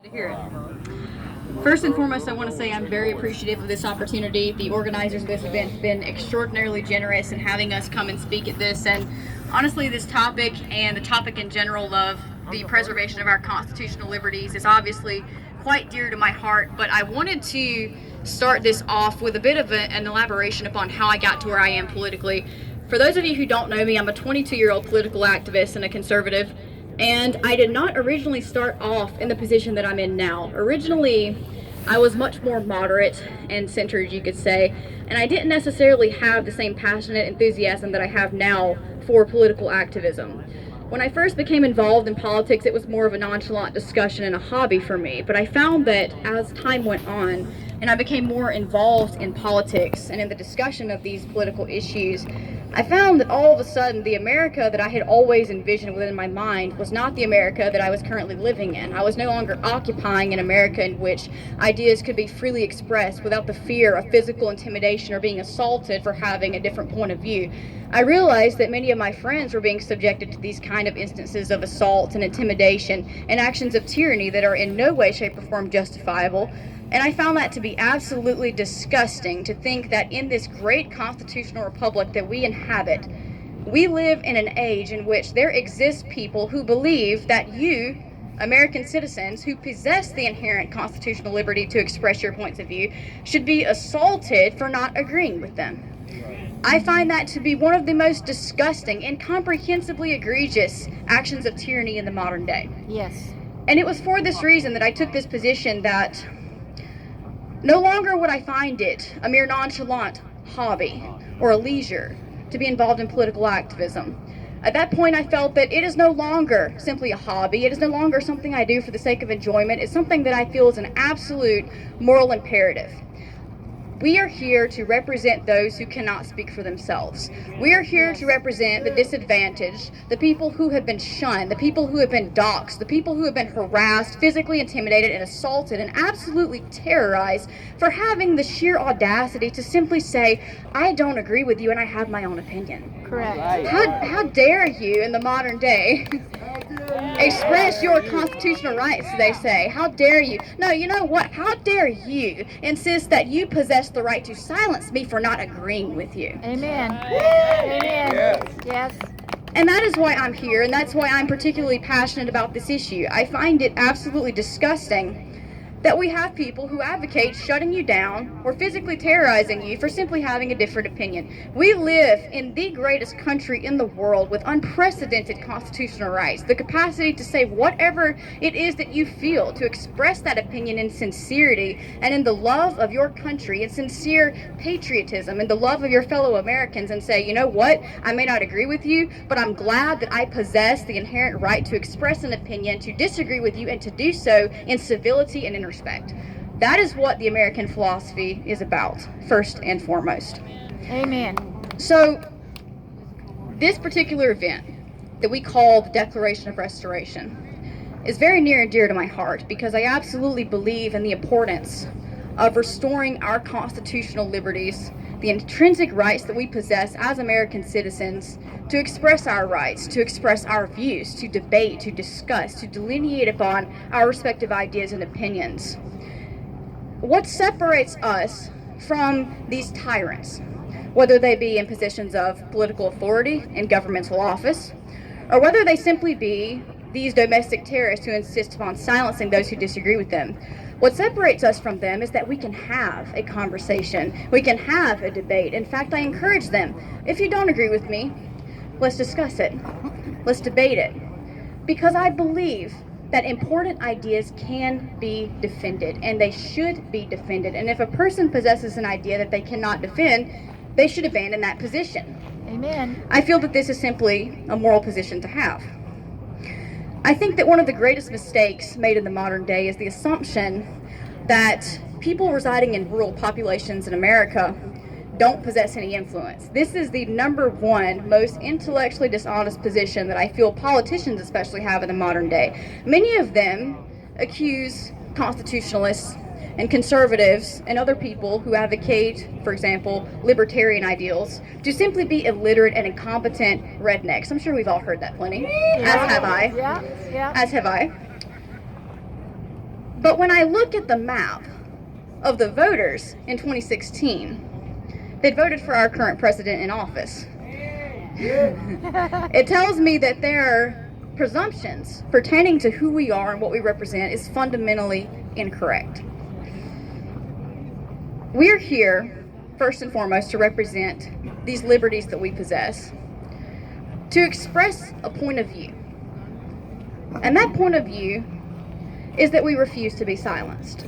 To hear it. First and foremost, I want to say I'm very appreciative of this opportunity. The organizers of this event have been extraordinarily generous in having us come and speak at this. And honestly, this topic and the topic in general of the preservation of our constitutional liberties is obviously quite dear to my heart. But I wanted to start this off with a bit of an elaboration upon how I got to where I am politically. For those of you who don't know me, I'm a 22-year-old political activist and a conservative. And I did not originally start off in the position that I'm in now. Originally, I was much more moderate and centered, you could say, and I didn't necessarily have the same passionate enthusiasm that I have now for political activism. When I first became involved in politics, it was more of a nonchalant discussion and a hobby for me, but I found that as time went on and I became more involved in politics and in the discussion of these political issues, I found that all of a sudden the America that I had always envisioned within my mind was not the America that I was currently living in. I was no longer occupying an America in which ideas could be freely expressed without the fear of physical intimidation or being assaulted for having a different point of view. I realized that many of my friends were being subjected to these kind of instances of assault and intimidation and actions of tyranny that are in no way, shape, or form justifiable. And I found that to be absolutely disgusting, to think that in this great constitutional republic that we inhabit, we live in an age in which there exist people who believe that you, American citizens, who possess the inherent constitutional liberty to express your points of view, should be assaulted for not agreeing with them. I find that to be one of the most disgusting, incomprehensibly egregious actions of tyranny in the modern day. Yes. And it was for this reason that I took this position that no longer would I find it a mere nonchalant hobby or a leisure to be involved in political activism. At that point, I felt that it is no longer simply a hobby. It is no longer something I do for the sake of enjoyment. It's something that I feel is an absolute moral imperative. We are here to represent those who cannot speak for themselves. We are here to represent the disadvantaged, the people who have been shunned, the people who have been doxxed, the people who have been harassed, physically intimidated, and assaulted, and absolutely terrorized for having the sheer audacity to simply say, I don't agree with you and I have my own opinion. Correct. How dare you in the modern day express your constitutional rights, they say. How dare you? No, you know what? How dare you insist that you possess the right to silence me for not agreeing with you? Amen. Amen. Yes. And that is why I'm here, and that's why I'm particularly passionate about this issue. I find it absolutely disgusting that we have people who advocate shutting you down or physically terrorizing you for simply having a different opinion. We live in the greatest country in the world with unprecedented constitutional rights, the capacity to say whatever it is that you feel, to express that opinion in sincerity and in the love of your country, in sincere patriotism, and the love of your fellow Americans, and say, you know what, I may not agree with you, but I'm glad that I possess the inherent right to express an opinion, to disagree with you, and to do so in civility and in respect. That is what the American philosophy is about, first and foremost. Amen. So, this particular event that we call the Declaration of Restoration is very near and dear to my heart because I absolutely believe in the importance of restoring our constitutional liberties, the intrinsic rights that we possess as American citizens to express our rights, to express our views, to debate, to discuss, to delineate upon our respective ideas and opinions. What separates us from these tyrants, whether they be in positions of political authority in governmental office, or whether they simply be these domestic terrorists who insist upon silencing those who disagree with them, what separates us from them is that we can have a conversation, we can have a debate. In fact, I encourage them, if you don't agree with me, let's discuss it, let's debate it, because I believe that important ideas can be defended, and they should be defended. And if a person possesses an idea that they cannot defend, they should abandon that position. Amen. I feel that this is simply a moral position to have. I think that one of the greatest mistakes made in the modern day is the assumption that people residing in rural populations in America don't possess any influence. This is the number one most intellectually dishonest position that I feel politicians especially have in the modern day. Many of them accuse constitutionalists and conservatives and other people who advocate, for example, libertarian ideals, to simply be illiterate and incompetent rednecks. I'm sure we've all heard that plenty, as have I. Yeah. As have I. But when I look at the map of the voters in 2016 that voted for our current president in office, it tells me that their presumptions pertaining to who we are and what we represent is fundamentally incorrect. We're here, first and foremost, to represent these liberties that we possess, to express a point of view. And that point of view is that we refuse to be silenced.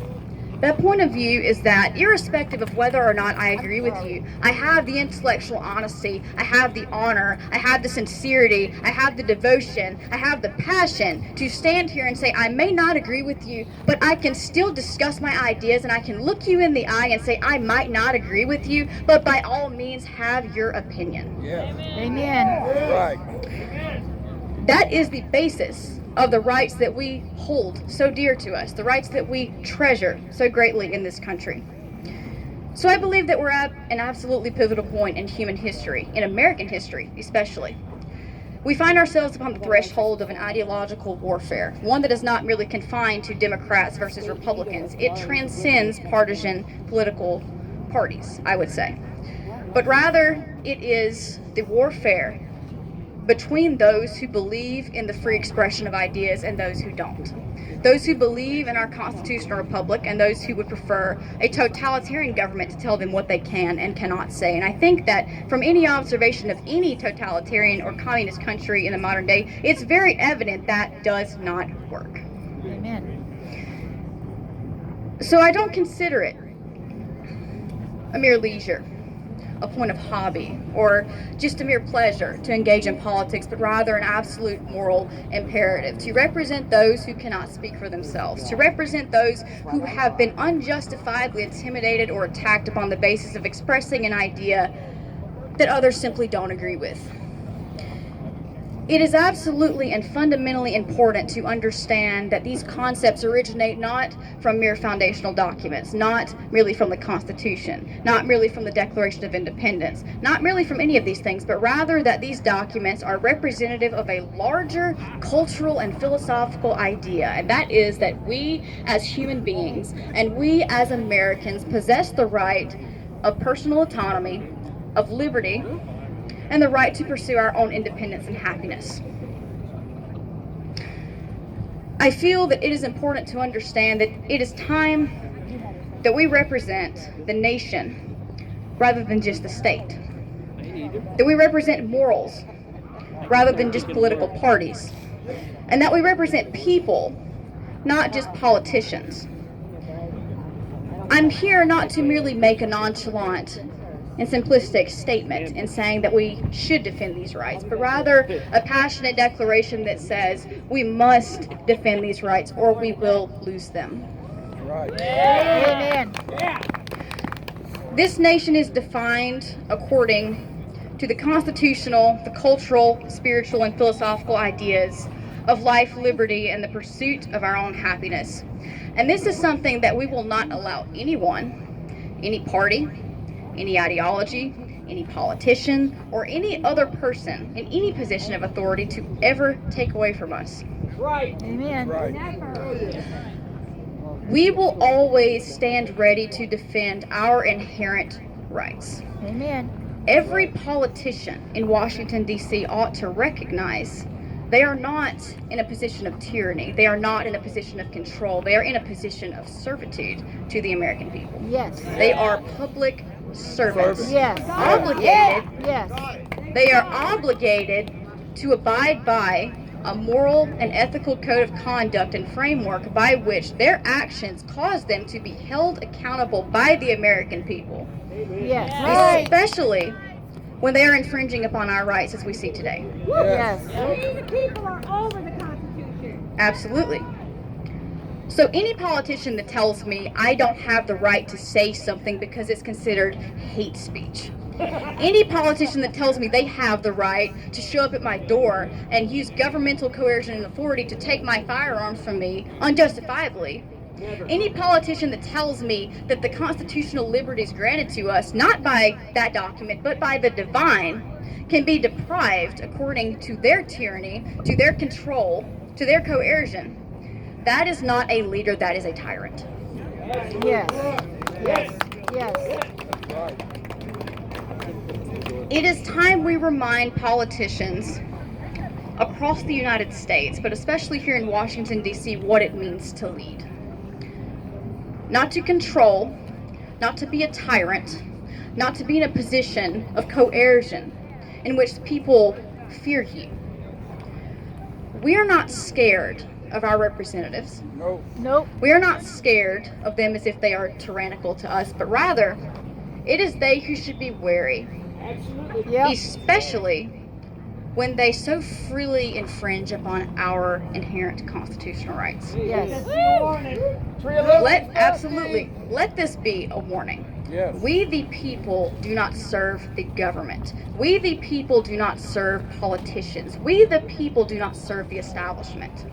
That point of view is that irrespective of whether or not I agree with you, I have the intellectual honesty, I have the honor, I have the sincerity, I have the devotion, I have the passion to stand here and say, I may not agree with you, but I can still discuss my ideas and I can look you in the eye and say, I might not agree with you, but by all means have your opinion. Yeah. Amen. Right. That is the basis of the rights that we hold so dear to us, the rights that we treasure so greatly in this country. So I believe that we're at an absolutely pivotal point in human history, in American history especially. We find ourselves upon the threshold of an ideological warfare, one that is not merely confined to Democrats versus Republicans. It transcends partisan political parties, I would say. But rather, it is the warfare between those who believe in the free expression of ideas and those who don't. Those who believe in our constitutional republic and those who would prefer a totalitarian government to tell them what they can and cannot say. And I think that from any observation of any totalitarian or communist country in the modern day, it's very evident that does not work. Amen. So I don't consider it a mere leisure, a point of hobby, or just a mere pleasure to engage in politics, but rather an absolute moral imperative to represent those who cannot speak for themselves, to represent those who have been unjustifiably intimidated or attacked upon the basis of expressing an idea that others simply don't agree with. It is absolutely and fundamentally important to understand that these concepts originate not from mere foundational documents, not merely from the Constitution, not merely from the Declaration of Independence, not merely from any of these things, but rather that these documents are representative of a larger cultural and philosophical idea, and that is that we as human beings and we as Americans possess the right of personal autonomy, of liberty, and the right to pursue our own independence and happiness. I feel that it is important to understand that it is time that we represent the nation rather than just the state. That we represent morals rather than just political parties. And that we represent people, not just politicians. I'm here not to merely make a nonchalant and simplistic statement in saying that we should defend these rights, but rather a passionate declaration that says we must defend these rights or we will lose them. Right. Amen. This nation is defined according to the constitutional, the cultural, spiritual, and philosophical ideas of life, liberty, and the pursuit of our own happiness. And this is something that we will not allow anyone, any party, any ideology, any politician, or any other person in any position of authority to ever take away from us. Right. Amen. Right. We will always stand ready to defend our inherent rights. Amen. Every politician in Washington, D.C. ought to recognize they are not in a position of tyranny. They are not in a position of control. They are in a position of servitude to the American people. Yes. They are public servants. Yes. Obligated. Yes. They are obligated to abide by a moral and ethical code of conduct and framework by which their actions cause them to be held accountable by the American people, Yes. Right. especially when they are infringing upon our rights as we see today. Yes. These people are over the Constitution. Absolutely. So any politician that tells me I don't have the right to say something because it's considered hate speech, any politician that tells me they have the right to show up at my door and use governmental coercion and authority to take my firearms from me unjustifiably, any politician that tells me that the constitutional liberties granted to us, not by that document, but by the divine, can be deprived according to their tyranny, to their control, to their coercion, That is not a leader, that is a tyrant. Yes. Yes. Yes. Right. It is time we remind politicians across the United States, but especially here in Washington, D.C., what it means to lead. Not to control, not to be a tyrant, not to be in a position of coercion in which people fear you. We are not scared of our representatives. No. Nope. We are not scared of them as if they are tyrannical to us, but rather, it is they who should be wary, Yep. especially when they so freely infringe upon our inherent constitutional rights. Yes. Let this be a warning. Yes. We the people do not serve the government. We the people do not serve politicians. We the people do not serve the establishment.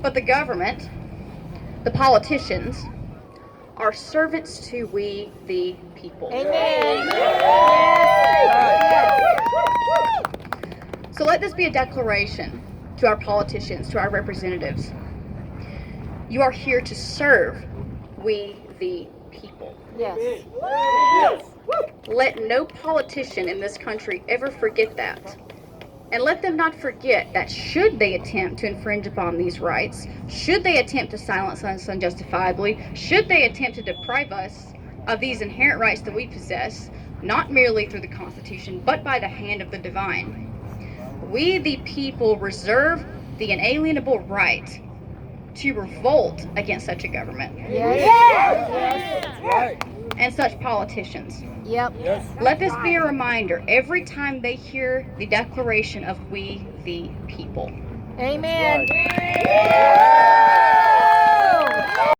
But the government, the politicians, are servants to we the people. Amen. So let this be a declaration to our politicians, to our representatives. You are here to serve we the people. Yes. Let no politician in this country ever forget that. And let them not forget that should they attempt to infringe upon these rights, should they attempt to silence us unjustifiably, should they attempt to deprive us of these inherent rights that we possess, not merely through the Constitution, but by the hand of the divine, we the people reserve the inalienable right to revolt against such a government Yes. Right. and such politicians. Yep. Yes. Let this be a reminder every time they hear the declaration of we the people. Amen. Right.